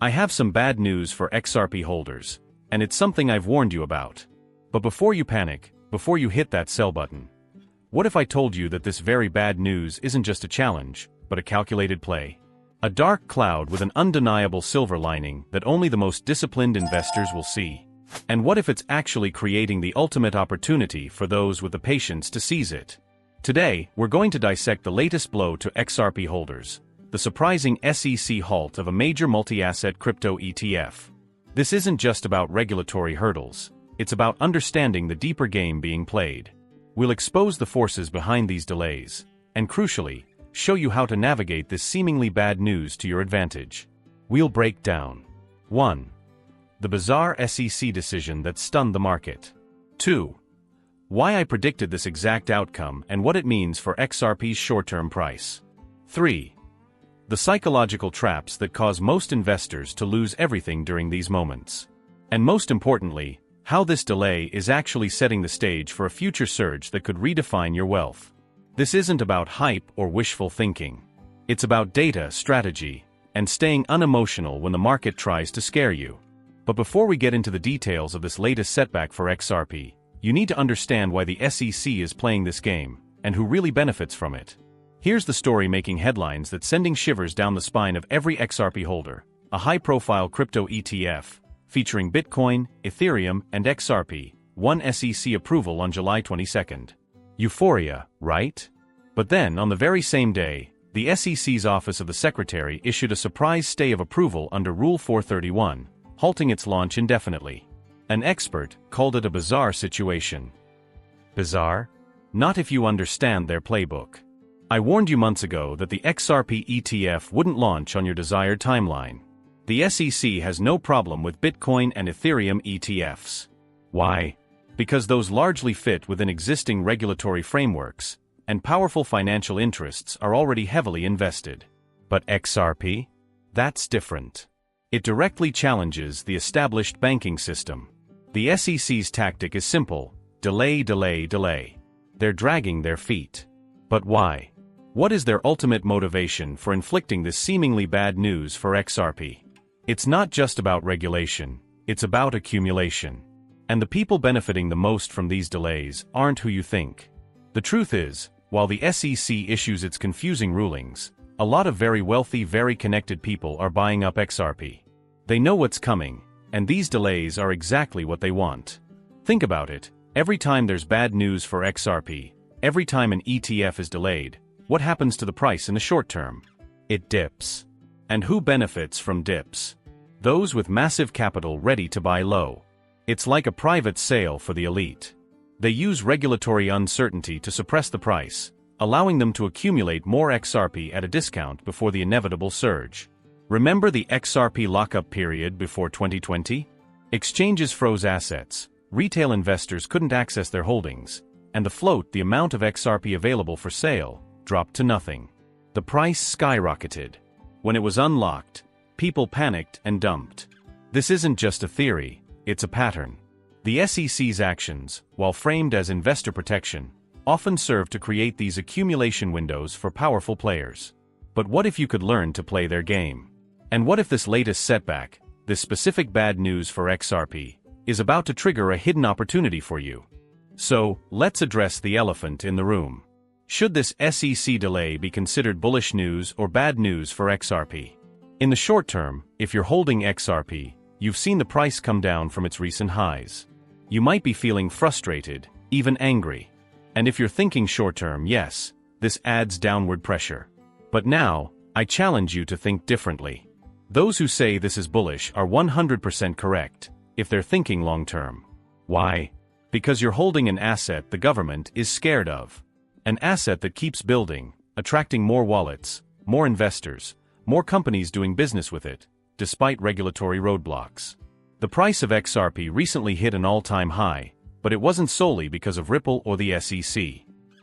I have some bad news for XRP holders, and it's something I've warned you about. But before you panic, before you hit that sell button, what if I told you that this very bad news isn't just a challenge, but a calculated play? A dark cloud with an undeniable silver lining that only the most disciplined investors will see. And what if it's actually creating the ultimate opportunity for those with the patience to seize it? Today, we're going to dissect the latest blow to XRP holders, the surprising SEC halt of a major multi-asset crypto ETF. This isn't just about regulatory hurdles, it's about understanding the deeper game being played. We'll expose the forces behind these delays, and crucially, show you how to navigate this seemingly bad news to your advantage. We'll break down 1. The bizarre SEC decision that stunned the market. 2. Why I predicted this exact outcome and what it means for XRP's short-term price. 3. The psychological traps that cause most investors to lose everything during these moments. And most importantly, how this delay is actually setting the stage for a future surge that could redefine your wealth. This isn't about hype or wishful thinking. It's about data, strategy, and staying unemotional when the market tries to scare you. But before we get into the details of this latest setback for XRP, you need to understand why the SEC is playing this game, and who really benefits from it. Here's the story making headlines that's sending shivers down the spine of every XRP holder: a high-profile crypto ETF, featuring Bitcoin, Ethereum, and XRP, won SEC approval on July 22. Euphoria, right? But then, on the very same day, the SEC's Office of the Secretary issued a surprise stay of approval under Rule 431, halting its launch indefinitely. An expert called it a bizarre situation. Bizarre? Not if you understand their playbook. I warned you months ago that the XRP ETF wouldn't launch on your desired timeline. The SEC has no problem with Bitcoin and Ethereum ETFs. Why? Because those largely fit within existing regulatory frameworks, and powerful financial interests are already heavily invested. But XRP? That's different. It directly challenges the established banking system. The SEC's tactic is simple: delay, delay, delay. They're dragging their feet. But why? What is their ultimate motivation for inflicting this seemingly bad news for XRP? It's not just about regulation, it's about accumulation. And the people benefiting the most from these delays aren't who you think. The truth is, while the SEC issues its confusing rulings, a lot of very wealthy, very connected people are buying up XRP. They know what's coming, and these delays are exactly what they want. Think about it: every time there's bad news for XRP, every time an ETF is delayed, what happens to the price in the short term? It dips. And who benefits from dips? Those with massive capital ready to buy low. It's like a private sale for the elite. They use regulatory uncertainty to suppress the price, allowing them to accumulate more XRP at a discount before the inevitable surge. Remember the XRP lockup period before 2020? Exchanges froze assets, retail investors couldn't access their holdings, and the float, the amount of XRP available for sale, dropped to nothing. The price skyrocketed. When it was unlocked, people panicked and dumped. This isn't just a theory, it's a pattern. The SEC's actions, while framed as investor protection, often serve to create these accumulation windows for powerful players. But what if you could learn to play their game? And what if this latest setback, this specific bad news for XRP, is about to trigger a hidden opportunity for you? So, let's address the elephant in the room. Should this SEC delay be considered bullish news or bad news for XRP? In the short term, if you're holding XRP, you've seen the price come down from its recent highs. You might be feeling frustrated, even angry. And if you're thinking short term, yes, this adds downward pressure. But now, I challenge you to think differently. Those who say this is bullish are 100% correct, if they're thinking long term. Why? Because you're holding an asset the government is scared of. An asset that keeps building, attracting more wallets, more investors, more companies doing business with it, despite regulatory roadblocks. The price of XRP recently hit an all-time high, but it wasn't solely because of Ripple or the SEC.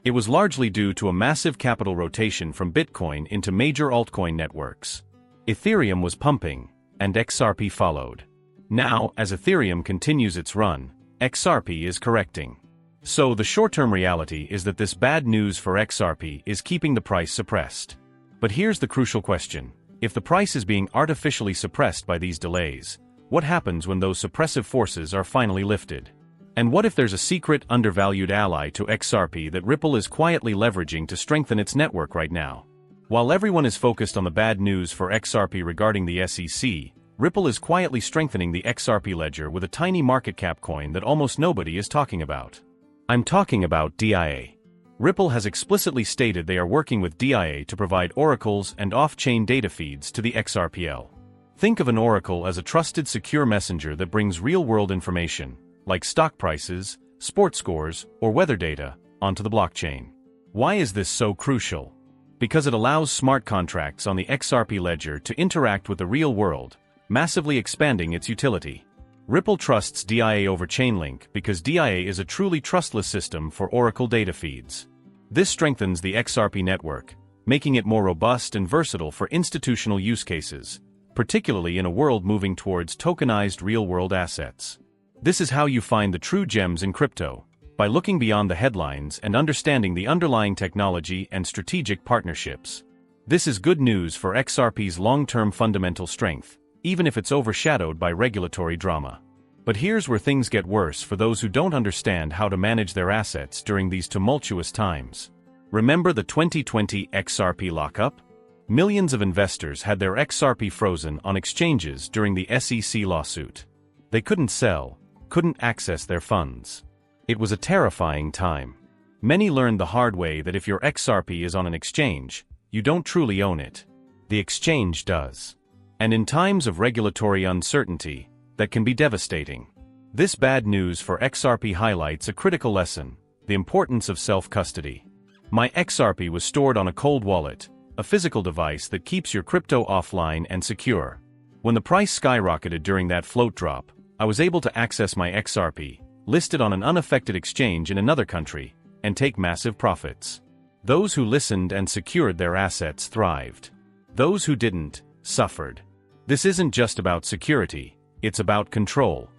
It was largely due to a massive capital rotation from Bitcoin into major altcoin networks. Ethereum was pumping, and XRP followed. Now, as Ethereum continues its run, XRP is correcting. So the short-term reality is that this bad news for XRP is keeping the price suppressed. But here's the crucial question: If the price is being artificially suppressed by these delays, what happens when those suppressive forces are finally lifted? And what if there's a secret, undervalued ally to XRP that Ripple is quietly leveraging to strengthen its network right now? While everyone is focused on the bad news for XRP regarding the SEC, Ripple is quietly strengthening the XRP ledger with a tiny market cap coin that almost nobody is talking about. I'm talking about DIA. Ripple has explicitly stated they are working with DIA to provide oracles and off-chain data feeds to the XRPL. Think of an oracle as a trusted, secure messenger that brings real-world information, like stock prices, sports scores, or weather data, onto the blockchain. Why is this so crucial? Because it allows smart contracts on the XRP ledger to interact with the real world, massively expanding its utility. Ripple trusts DIA over Chainlink because DIA is a truly trustless system for oracle data feeds. This strengthens the XRP network, making it more robust and versatile for institutional use cases, particularly in a world moving towards tokenized real-world assets. This is how you find the true gems in crypto, by looking beyond the headlines and understanding the underlying technology and strategic partnerships. This is good news for XRP's long-term fundamental strength, even if it's overshadowed by regulatory drama. But here's where things get worse for those who don't understand how to manage their assets during these tumultuous times. Remember the 2020 XRP lockup? Millions of investors had their XRP frozen on exchanges during the SEC lawsuit. They couldn't sell, couldn't access their funds. It was a terrifying time. Many learned the hard way that if your XRP is on an exchange, you don't truly own it. The exchange does. And in times of regulatory uncertainty, that can be devastating. This bad news for XRP highlights a critical lesson: the importance of self-custody. My XRP was stored on a cold wallet, a physical device that keeps your crypto offline and secure. When the price skyrocketed during that float drop, I was able to access my XRP, listed on an unaffected exchange in another country, and take massive profits. Those who listened and secured their assets thrived. Those who didn't, suffered. This isn't just about security, it's about control.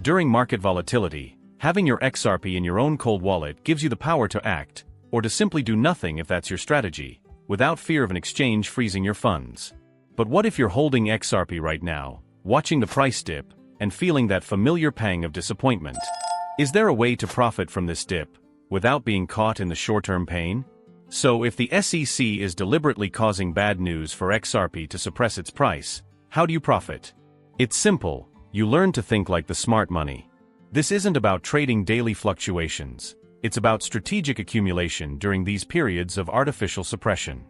During market volatility, having your XRP in your own cold wallet gives you the power to act, or to simply do nothing if that's your strategy, without fear of an exchange freezing your funds. But what if you're holding XRP right now, watching the price dip, and feeling that familiar pang of disappointment? Is there a way to profit from this dip, without being caught in the short-term pain? So if the SEC is deliberately causing bad news for XRP to suppress its price, how do you profit? It's simple: you learn to think like the smart money. This isn't about trading daily fluctuations, it's about strategic accumulation during these periods of artificial suppression.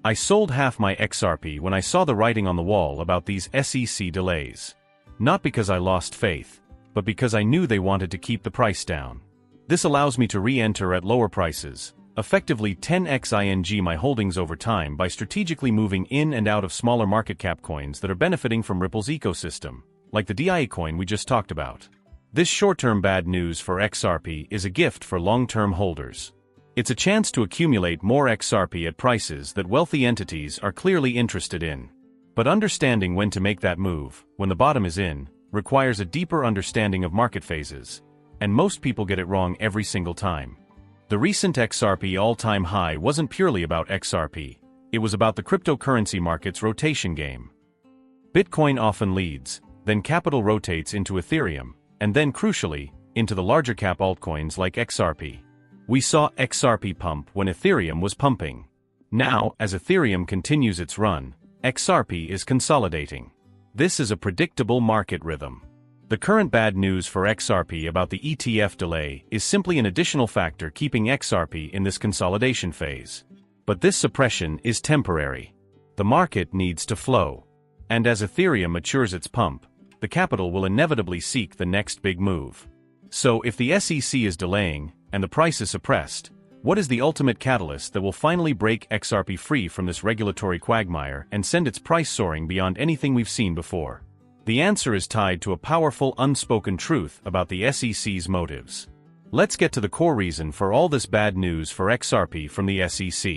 I sold half my XRP when I saw the writing on the wall about these SEC delays. Not because I lost faith, but because I knew they wanted to keep the price down. This allows me to re-enter at lower prices, effectively 10x my holdings over time by strategically moving in and out of smaller market cap coins that are benefiting from Ripple's ecosystem, like the DIA coin we just talked about. This short-term bad news for XRP is a gift for long-term holders. It's a chance to accumulate more XRP at prices that wealthy entities are clearly interested in. But understanding when to make that move, when the bottom is in, requires a deeper understanding of market phases, and most people get it wrong every single time. The recent XRP all-time high wasn't purely about XRP, it was about the cryptocurrency market's rotation game. Bitcoin often leads, then capital rotates into Ethereum, and then crucially, into the larger cap altcoins like XRP. We saw XRP pump when Ethereum was pumping. Now, as Ethereum continues its run, XRP is consolidating. This is a predictable market rhythm. The current bad news for XRP about the ETF delay is simply an additional factor keeping XRP in this consolidation phase. But this suppression is temporary. The market needs to flow. And as Ethereum matures its pump, the capital will inevitably seek the next big move. So if the SEC is delaying, and the price is suppressed, what is the ultimate catalyst that will finally break XRP free from this regulatory quagmire and send its price soaring beyond anything we've seen before? The answer is tied to a powerful unspoken truth about the SEC's motives. Let's get to the core reason for all this bad news for XRP from the SEC.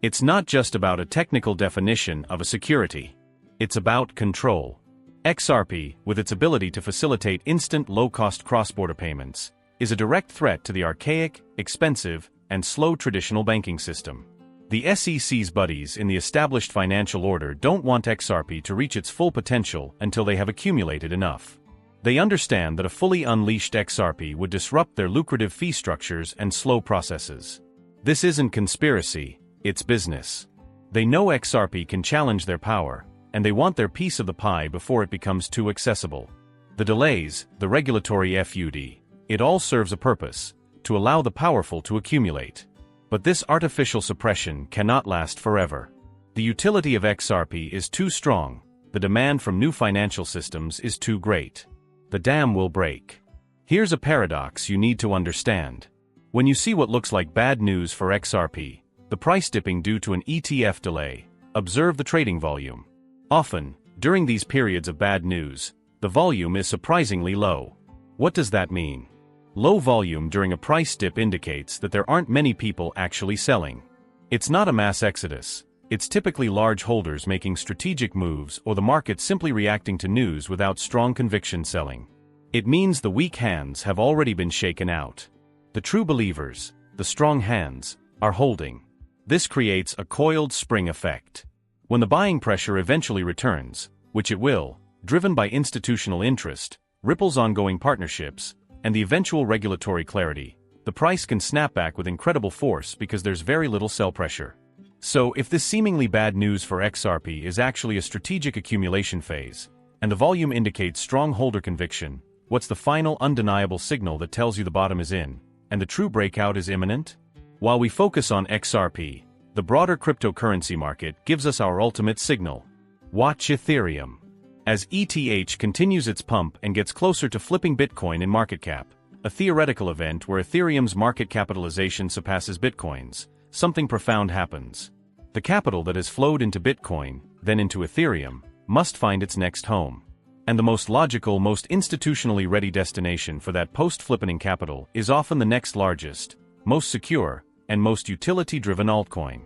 It's not just about a technical definition of a security. It's about control. XRP, with its ability to facilitate instant low-cost cross-border payments, is a direct threat to the archaic, expensive, and slow traditional banking system. The SEC's buddies in the established financial order don't want XRP to reach its full potential until they have accumulated enough. They understand that a fully unleashed XRP would disrupt their lucrative fee structures and slow processes. This isn't conspiracy, it's business. They know XRP can challenge their power, and they want their piece of the pie before it becomes too accessible. The delays, the regulatory FUD, it all serves a purpose: to allow the powerful to accumulate. But this artificial suppression cannot last forever. The utility of XRP is too strong, the demand from new financial systems is too great. The dam will break. Here's a paradox you need to understand. When you see what looks like bad news for XRP, the price dipping due to an ETF delay, observe the trading volume. Often, during these periods of bad news, the volume is surprisingly low. What does that mean? Low volume during a price dip indicates that there aren't many people actually selling. It's not a mass exodus. It's typically large holders making strategic moves or the market simply reacting to news without strong conviction selling. It means the weak hands have already been shaken out. The true believers, the strong hands, are holding. This creates a coiled spring effect. When the buying pressure eventually returns, which it will, driven by institutional interest, Ripple's ongoing partnerships, and the eventual regulatory clarity, the price can snap back with incredible force because there's very little sell pressure. So, if this seemingly bad news for XRP is actually a strategic accumulation phase, and the volume indicates strong holder conviction, what's the final undeniable signal that tells you the bottom is in, and the true breakout is imminent? While we focus on XRP, the broader cryptocurrency market gives us our ultimate signal. Watch Ethereum. As ETH continues its pump and gets closer to flipping Bitcoin in market cap, a theoretical event where Ethereum's market capitalization surpasses Bitcoin's, something profound happens. The capital that has flowed into Bitcoin, then into Ethereum, must find its next home. And the most logical, most institutionally ready destination for that post-flippening capital is often the next largest, most secure, and most utility-driven altcoin.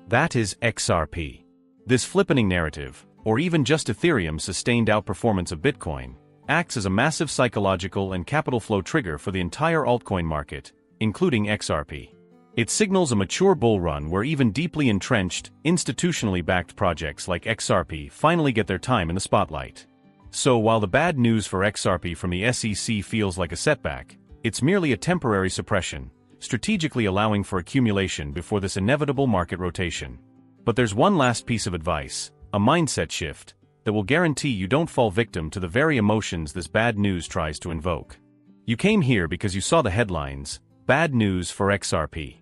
That is XRP. This flippening narrative, or even just Ethereum's sustained outperformance of Bitcoin, acts as a massive psychological and capital flow trigger for the entire altcoin market, including XRP. It signals a mature bull run where even deeply entrenched, institutionally backed projects like XRP finally get their time in the spotlight. So while the bad news for XRP from the SEC feels like a setback, it's merely a temporary suppression, strategically allowing for accumulation before this inevitable market rotation. But there's one last piece of advice, a mindset shift, that will guarantee you don't fall victim to the very emotions this bad news tries to invoke. You came here because you saw the headlines, "Bad news for XRP."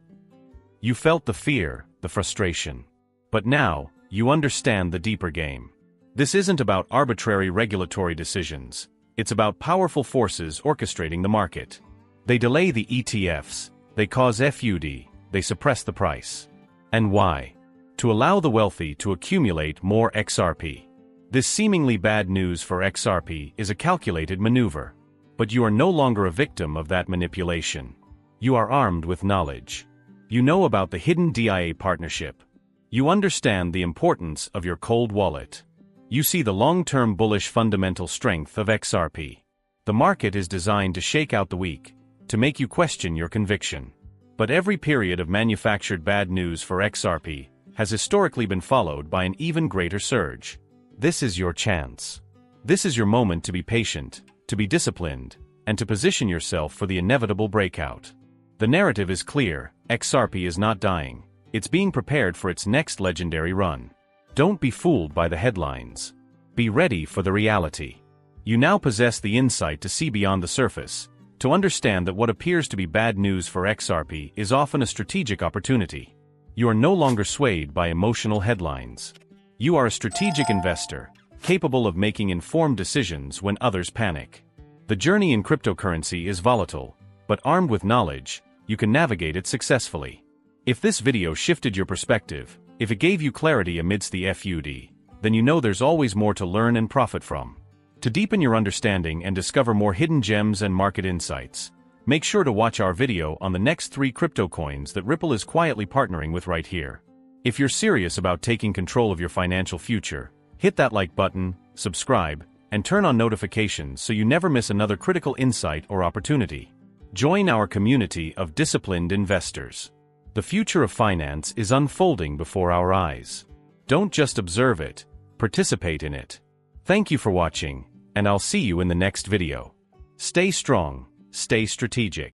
You felt the fear, the frustration. But now, you understand the deeper game. This isn't about arbitrary regulatory decisions. It's about powerful forces orchestrating the market. They delay the ETFs, they cause FUD, they suppress the price. And why? To allow the wealthy to accumulate more XRP. This seemingly bad news for XRP is a calculated maneuver. But you are no longer a victim of that manipulation. You are armed with knowledge. You know about the hidden DIA partnership. You understand the importance of your cold wallet. You see the long-term bullish fundamental strength of XRP. The market is designed to shake out the weak, to make you question your conviction. But every period of manufactured bad news for XRP has historically been followed by an even greater surge. This is your chance. This is your moment to be patient, to be disciplined, and to position yourself for the inevitable breakout. The narrative is clear: XRP is not dying. It's being prepared for its next legendary run. Don't be fooled by the headlines. Be ready for the reality. You now possess the insight to see beyond the surface, to understand that what appears to be bad news for XRP is often a strategic opportunity. You are no longer swayed by emotional headlines. You are a strategic investor, capable of making informed decisions when others panic. The journey in cryptocurrency is volatile, but armed with knowledge, you can navigate it successfully. If this video shifted your perspective, if it gave you clarity amidst the FUD, then you know there's always more to learn and profit from. To deepen your understanding and discover more hidden gems and market insights, make sure to watch our video on the next 3 crypto coins that Ripple is quietly partnering with right here. If you're serious about taking control of your financial future, hit that like button, subscribe, and turn on notifications so you never miss another critical insight or opportunity. Join our community of disciplined investors. The future of finance is unfolding before our eyes. Don't just observe it, participate in it. Thank you for watching, and I'll see you in the next video. Stay strong, stay strategic.